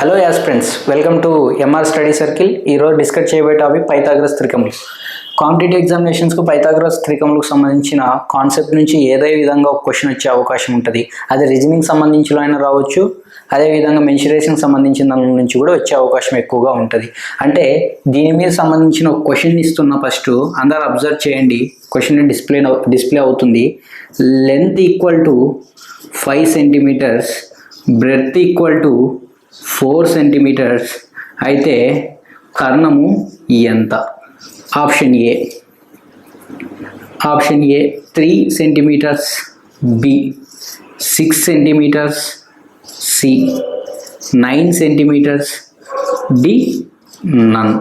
Hello aspirants, welcome to MR study circle. ఈరోజు discuss చేయబోయే topic Pythagoras త్రికములు. Competitive ఎగ్జామినేషన్స్కు పైథాగరస్ త్రికములకు సంబంధించిన కాన్సెప్ట్ నుంచి ఏదే విధంగా ఒక క్వశ్చన్ వచ్చే అవకాశం ఉంటుంది. అది రీజనింగ్ సంబంధించిన అయినా రావచ్చు, అదేవిధంగా మెన్సురేషన్ సంబంధించిన దాని నుంచి కూడా వచ్చే అవకాశం ఎక్కువగా ఉంటుంది. అంటే దీని మీద సంబంధించిన ఒక క్వశ్చన్ ఇస్తున్న ఫస్ట్ అందరూ అబ్జర్వ్ చేయండి. క్వశ్చన్ డిస్ప్లే అవుతుంది. Length equal to 5 centimetres, breadth equal to 4 centimetres అయితే కర్ణము ఎంత? Option A 3 centimetres, B 6 centimetres, C 9 centimetres, D none.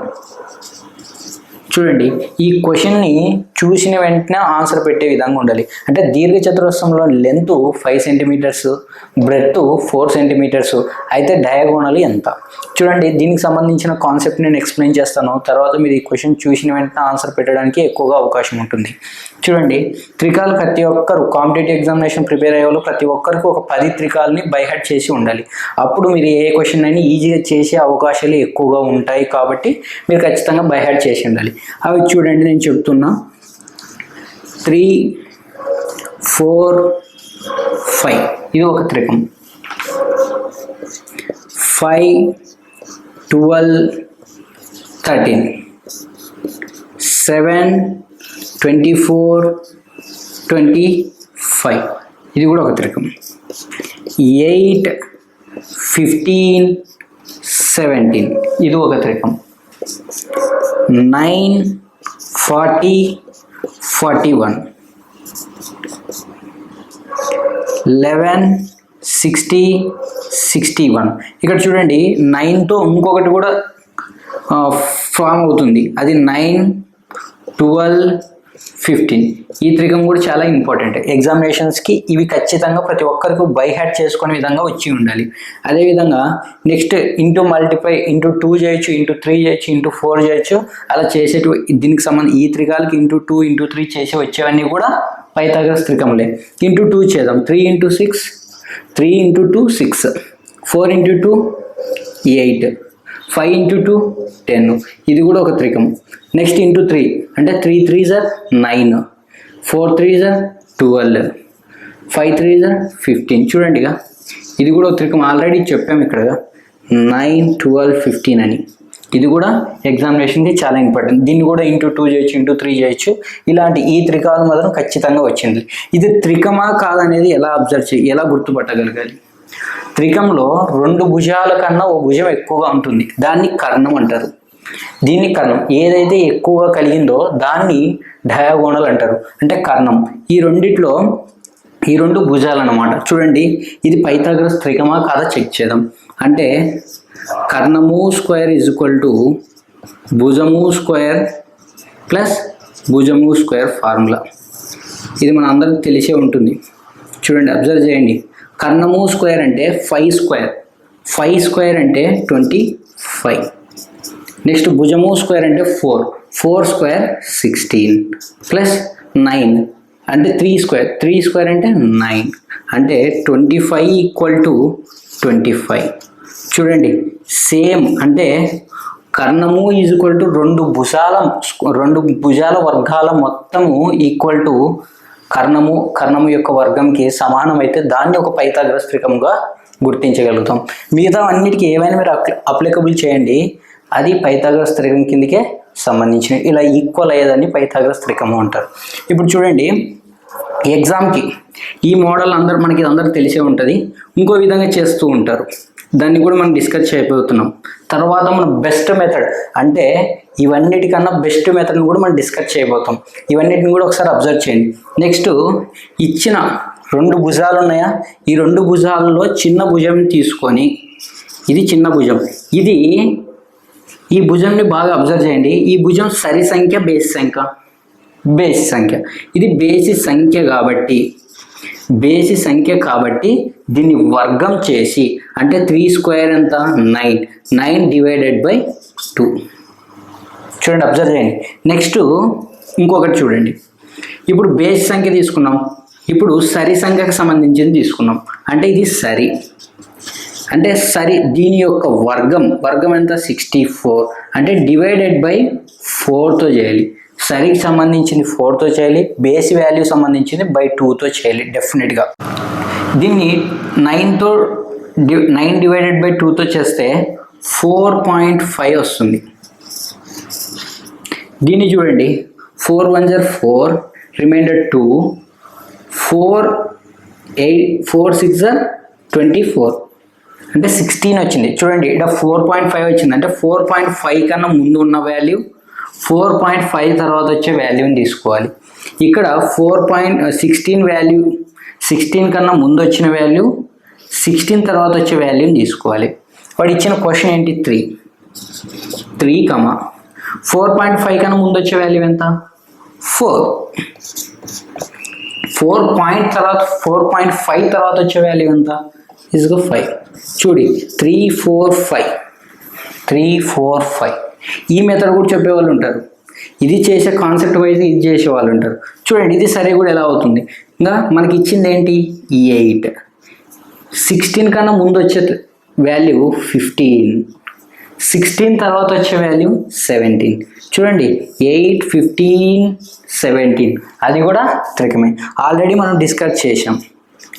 చూడండి, ఈ క్వశ్చన్ని చూసిన వెంటనే ఆన్సర్ పెట్టే విధంగా ఉండాలి. అంటే దీర్ఘచతురస్రంలో లెంత్ 5 సెంటీమీటర్స్, బ్రెడ్త్ 4 సెంటీమీటర్స్ అయితే డయాగోనల్ ఎంత? చూడండి, దీనికి సంబంధించిన కాన్సెప్ట్ నేను ఎక్స్ప్లెయిన్ చేస్తాను. తర్వాత మీరు ఈ క్వశ్చన్ చూసిన వెంటనే ఆన్సర్ పెట్టడానికి ఎక్కువగా అవకాశం ఉంటుంది. చూడండి, త్రికాలు ప్రతి ఒక్కరు కాంపిటేటివ్ ఎగ్జామినేషన్ ప్రిపేర్ అయ్యే వాళ్ళు ప్రతి ఒక్కరికి ఒక 10 త్రికాలని బైహార్ట్ చేసి ఉండాలి. అప్పుడు మీరు ఏ క్వశ్చన్ అయినా ఈజీగా చేసే అవకాశాలు ఎక్కువగా ఉంటాయి. కాబట్టి మీరు ఖచ్చితంగా బైహార్ట్ చేసి ఉండాలి. అవి చూడండి, నేను చెప్తున్నా. 3, 4, 5 ఇది ఒక త్రికం. 5, 12, 13, 7, 24, 25 ఇది కూడా ఒక త్రికం. 8, 15, 17 ఇది ఒక త్రికం. 9, 40, 41, 11, 60, 61. ఇక్కడ చూడండి, 9తో ఇంకొకటి కూడా ఫామ్ అవుతుంది. అది 9, 12, 15 ఈ త్రికం కూడా చాలా ఇంపార్టెంట్ ఎగ్జామినేషన్స్కి. ఇవి ఖచ్చితంగా ప్రతి ఒక్కరికి బైహార్ట్ చేసుకునే విధంగా వచ్చి ఉండాలి. అదేవిధంగా నెక్స్ట్ ఇంటూ మల్టిప్లై, ఇంటూ 2 చేయొచ్చు, ఇంటూ 3 చేయొచ్చు, ఇంటూ 4 చేయొచ్చు. అలా చేసేటి దీనికి సంబంధించి ఈ త్రికాలకి ఇంటూ 2, ఇంటూ 3 చేసి వచ్చేవన్నీ కూడా పైథాగరస్ త్రికములే. ఇంటూ 2 చేద్దాం. 3 ఇంటూ 6, 3 ఇంటూ 2 6, 4 ఇంటూ 2 8, 5 ఇంటూ 2 10 ఇది కూడా ఒక త్రికం. నెక్స్ట్ ఇంటూ 3 అంటే 3 3s are 9, 4 3s are 12, 5 3s are 15. చూడండి, ఇది కూడా ఒక త్రికం. ఆల్రెడీ చెప్పాము ఇక్కడ 9, 12, 15 అని. ఇది కూడా ఎగ్జామినేషన్కి చాలా ఇంపార్టెంట్. దీన్ని కూడా ఇంటూ 2 చేయొచ్చు, ఇంటూ 3 చేయొచ్చు. ఇలాంటి ఈ త్రికాలు మాత్రం ఖచ్చితంగా వచ్చింది. ఇది త్రికమా కాదనేది ఎలా గుర్తుపట్టగలగాలి? త్రికంలో 2 భుజాల కన్నా ఒక భుజం ఎక్కువగా ఉంటుంది, దాన్ని కర్ణం అంటారు. దీన్ని కర్ణం ఏదైతే ఎక్కువగా కలిగిందో దాన్ని డయాగోనల్ అంటారు, అంటే కర్ణం. ఈ 2 భుజాలు అన్నమాట. చూడండి, ఇది పైథాగరస్ త్రికమా కాదా చెక్ చేద్దాం. అంటే కర్ణము స్క్వేర్ ఈజ్ ఈక్వల్ టు భుజము స్క్వేర్ ప్లస్ భుజము స్క్వేర్ ఫార్ములా. ఇది మన అందరికి తెలిసే ఉంటుంది. చూడండి, అబ్జర్వ్ చేయండి. కర్ణము స్క్వేర్ అంటే 5 స్క్వేర్, 5 స్క్వేర్ అంటే 25. నెక్స్ట్ భుజము స్క్వేర్ అంటే 4, 4 స్క్వేర్ 16 ప్లస్ 9 అంటే 3 స్క్వేర్, 3 స్క్వేర్ అంటే 9 అంటే 25 ఈక్వల్ టు 25. చూడండి, సేమ్ అంటే కర్ణము ఈజ్ ఈక్వల్ టు 2 భుజాల వర్గాల మొత్తము ఈక్వల్ టు కర్ణము యొక్క వర్గంకి సమానమైతే దాన్ని ఒక పైథాగరస్ త్రికంగా గుర్తించగలుగుతాం. మిగతా అన్నిటికీ ఏవైనా మీరు అప్లికబుల్ చేయండి, అది పైథాగరస్ త్రికం కిందకే సంబంధించిన. ఇలా ఈక్వల్ అయ్యేదాన్ని పైథాగరస్ త్రికము అంటారు. ఇప్పుడు చూడండి, ఎగ్జామ్కి ఈ మోడల్ మనకి అందరికి తెలిసే ఉంటుంది. ఇంకో విధంగా చేస్తూ ఉంటారు, దాన్ని కూడా మనం డిస్కస్ చేయబోతున్నాం. తర్వాత మనం బెస్ట్ మెథడ్ అంటే ఇవన్నిటికన్నా బెస్ట్ మెథడ్ని కూడా మనం డిస్కస్ చేయబోతాం. ఇవన్నిటిని కూడా ఒకసారి అబ్జర్వ్ చేయండి. నెక్స్ట్ ఇచ్చిన 2 భుజాలు ఉన్నాయా, ఈ 2 భుజాలలో చిన్న భుజం తీసుకొని, ఇది చిన్న భుజం, ఈ భుజంని బాగా అబ్జర్వ్ చేయండి. ఈ భుజం సరి సంఖ్య, బేసి సంఖ్య. ఇది బేసి సంఖ్య కాబట్టి దీన్ని వర్గం చేసి, అంటే 3 స్క్వేర్ ఎంత 9 డివైడెడ్ బై 2. చూడండి, అబ్జర్వ్ చేయండి. నెక్స్ట్ ఇంకొకటి చూడండి. ఇప్పుడు బేసి సంఖ్య తీసుకున్నాం, ఇప్పుడు సరి సంఖ్యకు సంబంధించింది తీసుకున్నాం. అంటే ఇది సరి, అంటే సరి దీని యొక్క వర్గం ఎంత 64 అంటే డివైడెడ్ బై 4తో చేయాలి. సరికి సంబంధించింది 4తో చేయాలి, బేస్ వాల్యూ సంబంధించింది బై 2తో చేయాలి డెఫినెట్గా. దీన్ని 9 డివైడెడ్ బై 2తో చేస్తే 4.5 వస్తుంది. దీన్ని చూడండి 4 1 = 4, రిమైండర్ 2, 4 6 = 24 అంటే 16 వచ్చింది. చూడండి ఇక్కడ 4.5 వచ్చింది అంటే 4.5 కన్నా ముందు ఉన్న వాల్యూ 4.5 తర్వాత వచ్చే వాల్యూని తీసుకోవాలి. ఇక్కడ 4.16 వాల్యూ 16 కన్నా ముందు వచ్చిన వాల్యూ 16 తర్వాత వచ్చే వాల్యూని తీసుకోవాలి. వాడు ఇచ్చిన క్వశ్చన్ ఏంటి 3, 4.5 కన్నా ముందు వచ్చే వాల్యూ ఎంత 4, 4.5 తర్వాత వచ్చే వాల్యూ ఎంత 5. చూడి 3 4 5 ఈ మెథడ్ కూడా చెప్పేవాళ్ళు ఉంటారు, ఇది చేసే కాన్సెప్ట్ వైజ్ ఇది చేసే వాళ్ళు ఉంటారు. చూడండి ఇది సరే కూడా ఎలా అవుతుంది. ఇంకా మనకి ఇచ్చింది ఏంటి 8, 16 కన్నా ముందు వచ్చే వాల్యూ 15, 16 తర్వాత వచ్చే వాల్యూ 17. చూడండి 8 15 17 అది కూడా త్రికమే, ఆల్రెడీ మనం డిస్కస్ చేసాం.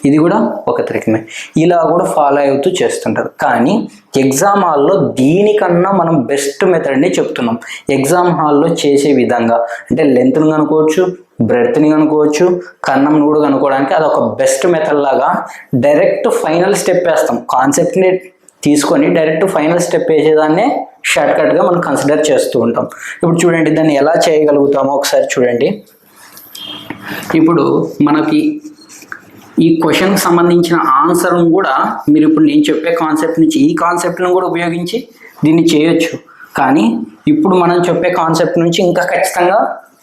ఇది కూడా ఒక త్రికమే. ఇలా కూడా ఫాలో అవుతూ చేస్తుంటారు. కానీ ఎగ్జామ్ హాల్లో దీనికన్నా మనం బెస్ట్ మెథడ్ని చెప్తున్నాం. ఎగ్జామ్ హాల్లో చేసే విధంగా అంటే లెంత్ని కనుక్కోవచ్చు, బ్రెడ్త్ని కనుక్కోవచ్చు, కన్నంను కూడా కనుక్కోవడానికి అదొక బెస్ట్ మెథడ్ లాగా డైరెక్ట్ ఫైనల్ స్టెప్ వేస్తాం. కాన్సెప్ట్ని తీసుకొని డైరెక్ట్ ఫైనల్ స్టెప్ వేసేదాన్నే షార్ట్కట్గా మనం కన్సిడర్ చేస్తూ ఉంటాం. ఇప్పుడు చూడండి దాన్ని ఎలా చేయగలుగుతామో ఒకసారి చూడండి. ఇప్పుడు మనకి ఈ క్వశ్చన్కి సంబంధించిన ఆన్సర్ను కూడా మీరు ఇప్పుడు నేను చెప్పే కాన్సెప్ట్ నుంచి ఈ కాన్సెప్ట్ను కూడా ఉపయోగించి దీన్ని చేయొచ్చు. కానీ ఇప్పుడు మనం చెప్పే కాన్సెప్ట్ నుంచి ఇంకా ఖచ్చితంగా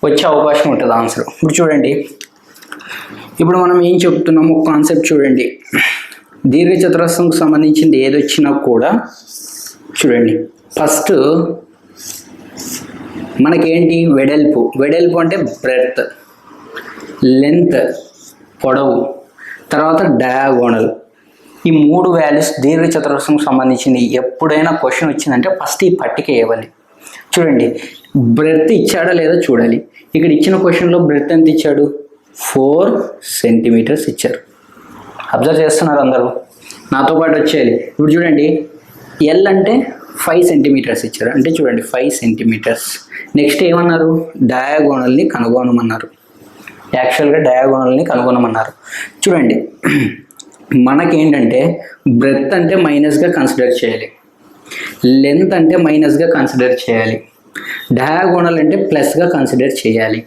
వచ్చే అవకాశం ఉంటుంది ఆన్సర్. ఇప్పుడు చూడండి ఇప్పుడు మనం ఏం చెప్తున్నాము ఒక కాన్సెప్ట్ చూడండి. దీర్ఘచతురస్రంకి సంబంధించింది ఏది వచ్చినా కూడా చూడండి ఫస్ట్ మనకేంటి వెడల్పు అంటే బ్రెడ్త్, లెంత్ పొడవు, తర్వాత డయాగోనల్, ఈ 3 వాల్యూస్ దీర్ఘచతురస్రంకి సంబంధించింది. ఎప్పుడైనా క్వశ్చన్ వచ్చిందంటే ఫస్ట్ ఈ పట్టిక ఇవ్వాలి. చూడండి బ్రెడ్త్ ఇచ్చాడా లేదా చూడాలి. ఇక్కడ ఇచ్చిన క్వశ్చన్లో బ్రెడ్త్ ఎంత ఇచ్చాడు 4 సెంటీమీటర్స్ ఇచ్చారు. అబ్జర్వ్ చేస్తున్నారు అందరూ, నాతో పాటు వచ్చేయాలి. ఇప్పుడు చూడండి ఎల్ అంటే 5 సెంటీమీటర్స్ ఇచ్చారు అంటే చూడండి 5 సెంటీమీటర్స్. నెక్స్ట్ ఏమన్నారు డయాగోనల్ని కనుగొనమన్నారు. యాక్చువల్గా డయాగోనల్ని కనుగొనమన్నారు. చూడండి మనకేంటంటే బ్రెడ్త్ అంటే మైనస్గా కన్సిడర్ చేయాలి, లెంత్ అంటే మైనస్గా కన్సిడర్ చేయాలి, డయాగోనల్ అంటే ప్లస్గా కన్సిడర్ చేయాలి.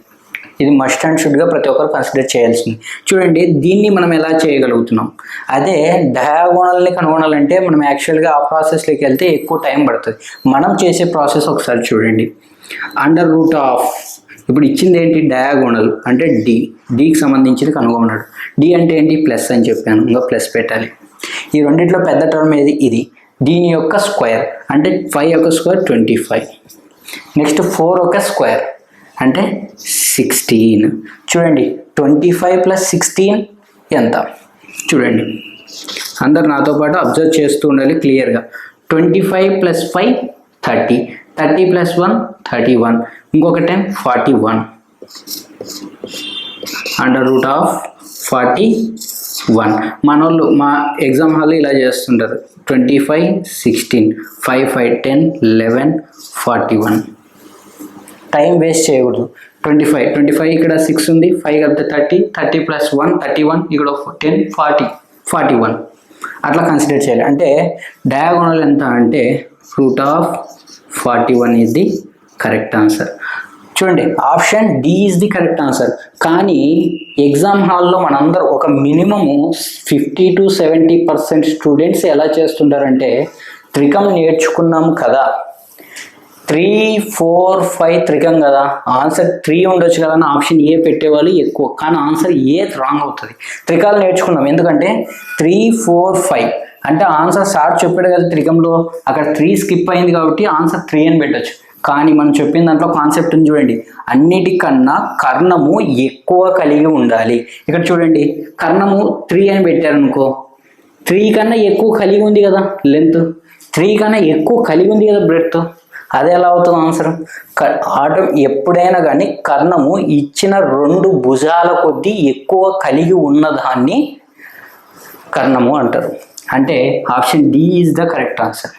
ఇది మస్ట్ అండ్ షుడ్గా ప్రతి ఒక్కరు కన్సిడర్ చేయాల్సింది. చూడండి దీన్ని మనం ఎలా చేయగలుగుతున్నాం. అదే డయాగోనల్ని కనుగొనాలంటే మనం యాక్చువల్గా ఆ ప్రాసెస్లోకి వెళ్తే ఎక్కువ టైం పడుతుంది. మనం చేసే ప్రాసెస్ ఒకసారి చూడండి. √, ఇప్పుడు ఇచ్చింది ఏంటి డయాగోనల్ అంటే డీకి సంబంధించింది కనుగొన్నాడు. డి అంటే ఏంటి ప్లస్ అని చెప్పాను, ఇంకా ప్లస్ పెట్టాలి. ఈ రెండిట్లో పెద్ద టర్మ్ ఏది ఇది. దీని యొక్క స్క్వేర్ అంటే 5 యొక్క స్క్వేర్ 25, నెక్స్ట్ 4 యొక్క స్క్వేర్ అంటే 16. చూడండి 25 + 16 ఎంత చూడండి. అందరు నాతో పాటు అబ్జర్వ్ చేస్తూ ఉండాలి క్లియర్గా. 25 + 5 30, 30 + 1 31, ఇంకొక 10 41, √41. మనోళ్ళు మా ఎగ్జామ్ హాల్లో ఇలా చేస్తుంటారు 25 16 5 5 10 11 41. టైం వేస్ట్ చేయకూడదు. 25 ఇక్కడ 6 ఉంది, 5 కలిపితే 30, 30 + 1 31, ఇక్కడ 10 40 41 అట్లా కన్సిడర్ చేయాలి. అంటే డయాగోనల్ ఎంత అంటే √41 ఈజ్ ది కరెక్ట్ ఆన్సర్. చూడండి option D is the correct answer. కానీ ఎగ్జామ్ హాల్లో మనందరూ ఒక మినిమము 50 to 70% స్టూడెంట్స్ ఎలా చేస్తుంటారంటే త్రికం నేర్చుకున్నాం కదా, 3 4 5 త్రికం కదా, ఆన్సర్ 3 ఉండొచ్చు కదా అని ఆప్షన్ ఏ పెట్టేవాళ్ళు ఎక్కువ. కానీ ఆన్సర్ ఏ రాంగ్ అవుతుంది. త్రికాలు నేర్చుకున్నాం ఎందుకంటే 3 4 5 అంటే ఆన్సర్ సార్ చెప్పాడు కదా త్రికంలో, అక్కడ 3 స్కిప్ అయింది కాబట్టి ఆన్సర్ 3 అని పెట్టచ్చు. కానీ మనం చెప్పిన దాంట్లో కాన్సెప్ట్ చూడండి, అన్నిటికన్నా కర్ణము ఎక్కువ కలిగి ఉండాలి. ఇక్కడ చూడండి కర్ణము 3 అని పెట్టారనుకో, 3 కన్నా ఎక్కువ కలిగి ఉంది కదా లెంత్, 3 కన్నా ఎక్కువ కలిగి ఉంది కదా బ్రెడ్త్. అది ఎలా అవుతుంది ఆన్సర్? ఎప్పుడైనా కానీ కర్ణము ఇచ్చిన 2 భుజాల కొద్దీ ఎక్కువ కలిగి ఉన్నదాన్ని కర్ణము అంటారు. అంటే option D is the correct answer.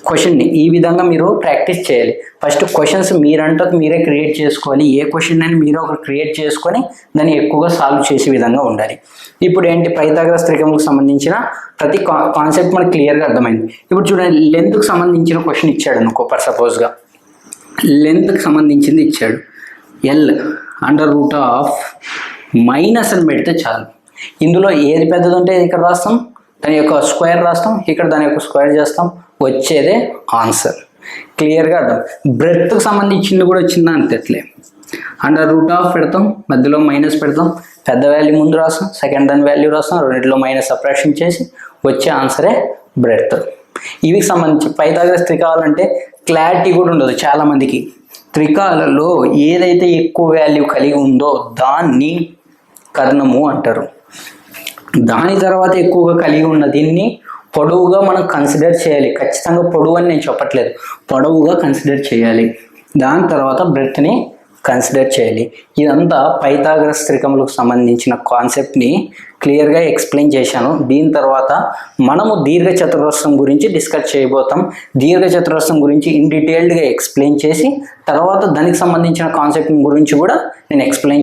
క్వశ్చన్ని ఈ విధంగా మీరు ప్రాక్టీస్ చేయాలి. ఫస్ట్ క్వశ్చన్స్ మీరంటకు మీరే క్రియేట్ చేసుకోవాలి. ఏ క్వశ్చన్ అని మీరు ఒకరు క్రియేట్ చేసుకొని దాన్ని ఎక్కువగా సాల్వ్ చేసే విధంగా ఉండాలి. ఇప్పుడు ఏంటి, పైథాగరస్ త్రికోణంకి సంబంధించిన ప్రతి కాన్సెప్ట్ మనకు క్లియర్గా అర్థమైంది. ఇప్పుడు చూడండి, లెంత్కి సంబంధించిన క్వశ్చన్ ఇచ్చాడు అనుకో, ఫర్ సపోజ్గా లెంత్కి సంబంధించింది ఇచ్చాడు. ఎల్ √- అని పెడితే చాలు. ఇందులో ఏది పెద్దది ఉంటే ఇక్కడ రాస్తాం, దాని యొక్క స్క్వేర్ రాస్తాం, ఇక్కడ దాని యొక్క స్క్వేర్ చేస్తాం, వచ్చేదే ఆన్సర్. క్లియర్గా అర్థం. బ్రెడ్త్కి సంబంధించింది కూడా వచ్చిందా అంతట్లే, √- పెడతాం, మధ్యలో మైనస్ పెడతాం, పెద్ద వాల్యూ ముందు రాస్తాం, సెకండ్ దాని వాల్యూ రాస్తాం, రెండింటిలో మైనస్ సపరేషన్ చేసి వచ్చే ఆన్సరే బ్రెడ్త్. ఇవి సంబంధించి పైథాగరస్ త్రికాలంటే క్లారిటీ కూడా ఉండదు చాలామందికి. త్రికాలలో ఏదైతే ఎక్కువ వాల్యూ కలిగి ఉందో దాన్ని కర్ణము అంటారు. దాని తర్వాత ఎక్కువగా కలిగి ఉన్న దీన్ని పొడవుగా మనం కన్సిడర్ చేయాలి. ఖచ్చితంగా పొడవు అని నేను చెప్పట్లేదు, పొడవుగా కన్సిడర్ చేయాలి. దాని తర్వాత బ్రెడ్త్ని కన్సిడర్ చేయాలి. ఇదంతా పైథాగరస్ త్రికములకు సంబంధించిన కాన్సెప్ట్ని క్లియర్గా ఎక్స్ప్లెయిన్ చేశాను. దీని తర్వాత మనము దీర్ఘచతురస్రం గురించి డిస్కస్ చేయబోతాం. దీర్ఘచతురస్రం గురించి ఇన్ డీటెయిల్డ్గా ఎక్స్ప్లెయిన్ చేసి తర్వాత దానికి సంబంధించిన కాన్సెప్ట్ గురించి కూడా నేను ఎక్స్ప్లెయిన్